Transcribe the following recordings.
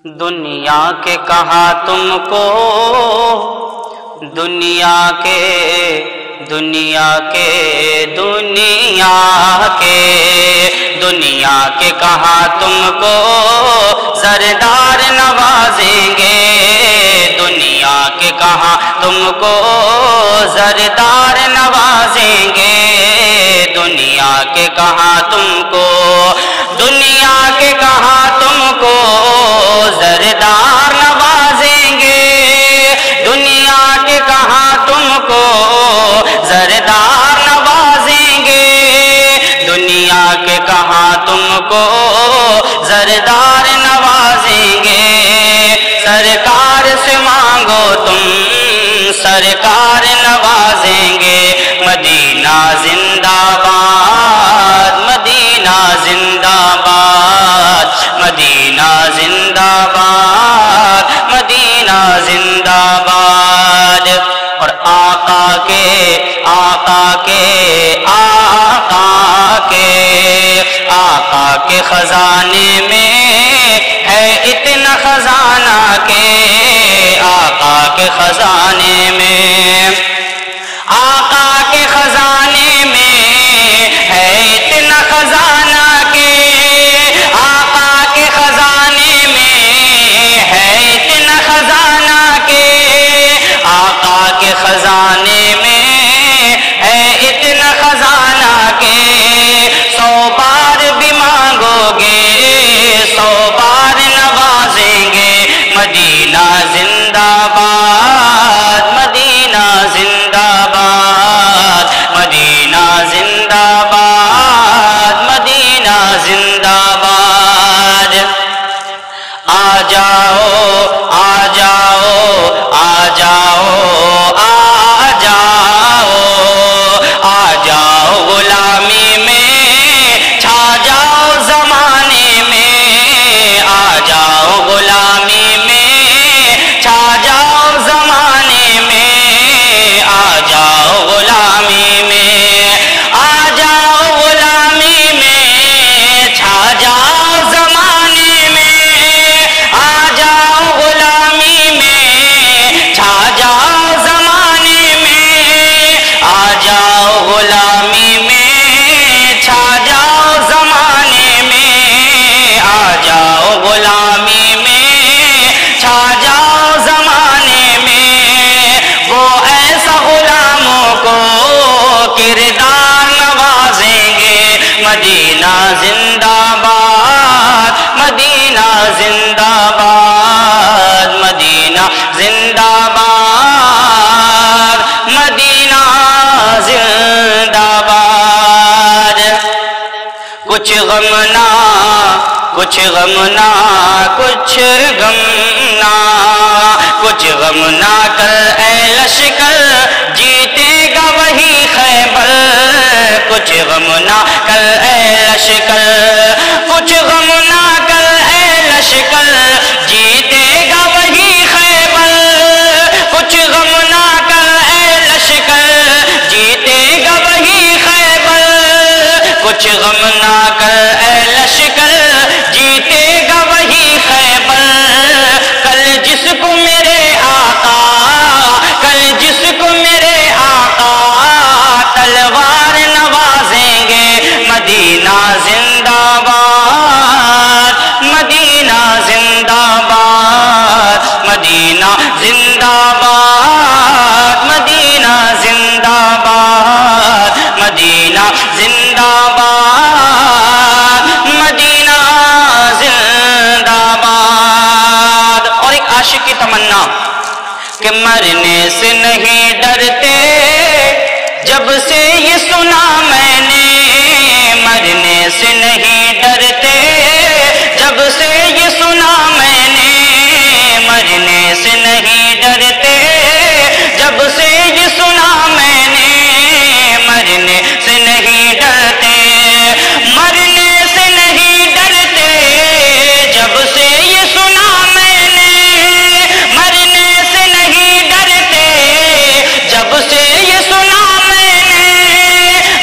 دنیا کے کہا تم کو، دنیا کے دنیا کے کہا تم کو زردار نوازیں گے، دنیا کے کہا تم کو زردار نوازیں گے، دنیا کے کہا تم کو، دنیا کے کہا تم کو زردار نوازیں گے، دنیا کے کہا تم کو زردار نوازیں گے، دنیا کے کہا تم کو زردار نوازیں گے، سرکار سے مانگو تم سرکار نوازیں گے، مدینہ زندہ باد مدینہ زندہ باد مدینہ زندہ باد مدینہ زندہ باد۔ اور آقا کے خزانے میں ہے اتنا خزانہ کہ آقا کے خزانے میں، آقا کے خزانے میں ہے اتنا خزانہ کہ آقا کے خزانے میں ہے اتنا خزانہ کہ آقا کے خزانے میں ہے اتنا خزانہ کہ 100 بار بھی مانگو گے 100 بار نوازیں گے، مدینہ زندہ باد مدینہ زندہ باد مدینہ زندہ باد مدینہ زندہ باد۔ آ جاؤ آ جاؤ آ جاؤ آ جاؤ آ جاؤ غلامی میں چھا جاؤ زمانے میں، آ جاؤ غلامی میں چھا جاؤ زمانے میں، آ جاؤ غلامی میں آ جاؤ غلامی میں چھا جاؤ زمانے میں، آ جاؤ غلامی میں چھا جاؤ زمانے میں، آ جاؤ غلامی میں چھا جاؤ زمانے میں، آ جاؤ غلامی میں چھا جاؤ زمانے میں، وہ ایسا غلاموں کو کردار نوازیں گے، مدینہ زندہ باد مدینہ زندہ باد مدینہ زندہ باد مدینہ زندہ باد۔ کچھ غم نہ کچھ غم نہ کچھ غم نہ کچھ غم نہ کر اے لشکر جیتے گا وہی خیبر، کچھ غم نہ کر اے لشکر کچھ غم نہ کر اے لشکر جیتے گا وہی خیبر، کچھ غم نہ کر اے لشکر جیتے گا وہی خیبر، کچھ غم نہ کر اے لشکر جیتے گا وہی خیبر، کل جس کو میرے آقا کل جس کو میرے آقا تلوار نوازیں گے، مدینہ زندہ باد مدینہ زندہ باد مدینہ زندہ باد مدینہ زندہ باد مدینہ زندہ باد مدینہ زندہ باد۔ اور ایک عاشق کی تمنا کہ مرنے سے نہیں ڈرتے جب سے یہ سنا میں نے، مرنے سے نہیں ڈرتے جب سے یہ سنا میں نے، مرنے سے نہیں ڈرتے جب سے یہ سنا میں نے، مرنے سے نہیں ڈرتے مرنے سے نہیں ڈرتے جب سے یہ سنا میں نے، مرنے سے نہیں ڈرتے جب سے یہ سنا میں نے،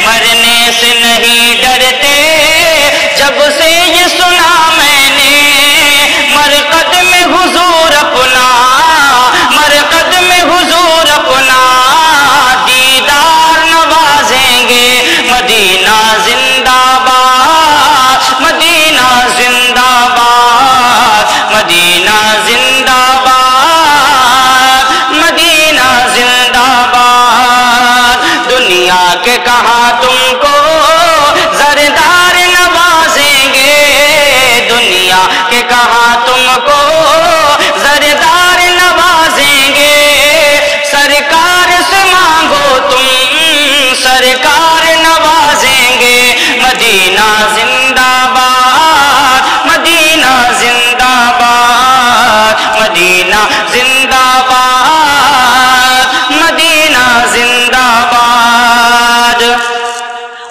مرنے سے نہیں ڈرتے کہ کہاں تم کو زردار نوازیں گے، دنیا کہ کہاں تم کو زردار نوازیں گے، سرکار سے مانگو تم سرکار نوازیں گے، مدینہ زندہ باد مدینہ زندہ باد مدینہ زندہ باد مدینہ زندہ باد۔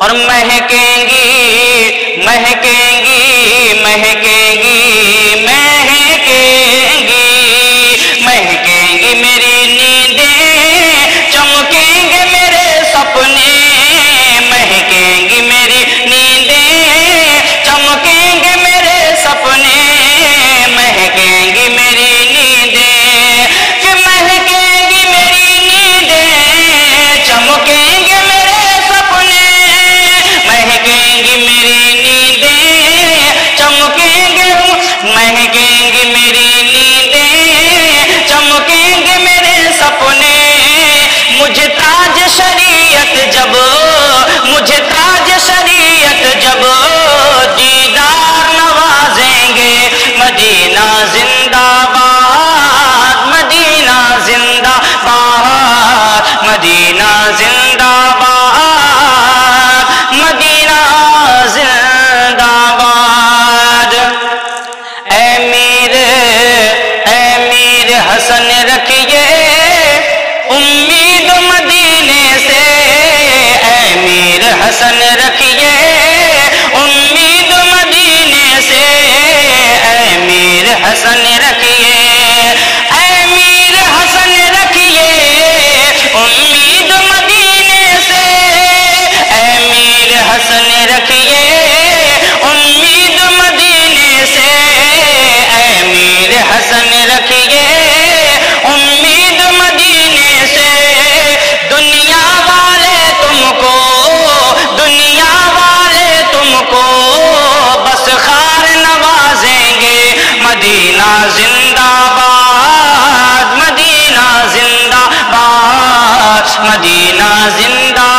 اور مہکیں گی مہکیں گی مہکیں گی مہکیں گی مہکیں گی میری نیندیں، چمکیں گے میرے سپنے، مہکیں گی میری نیندیں، چمکیں گے میرے سپنے، مہکیں گی میری نیندیں، کہ مہکیں گی میری نیندیں، چمکیں گے میرے سپنے، مہکیں گی میری نیندیں، چمکیں گے مہکیں گی میری نیندیں، چمکیں گے میرے سپنے، مجھے تاج شریعت جب مجھے تاج شریعت جب دیدار نوازیں گے، مدینہ زندہ باد مدینہ زندہ باد مدینہ زندہ باد مدینہ زندہ باد۔ اے میر حسن رکھیے امید مدینے سے، اے میر حسن رکھیے امید مدینے سے، اے میر حسن رکھیے، اے میر حسن رکھیے امید مدینے سے، اے میر حسن رکھیے امید مدینے سے، اے میر حسن رکھیے امید مدینے سے، دنیا والے تم کو دنیا والے تم کو بس خار نوازیں گے، مدینہ زندہ باد مدینہ زندہ باد مدینہ زندہ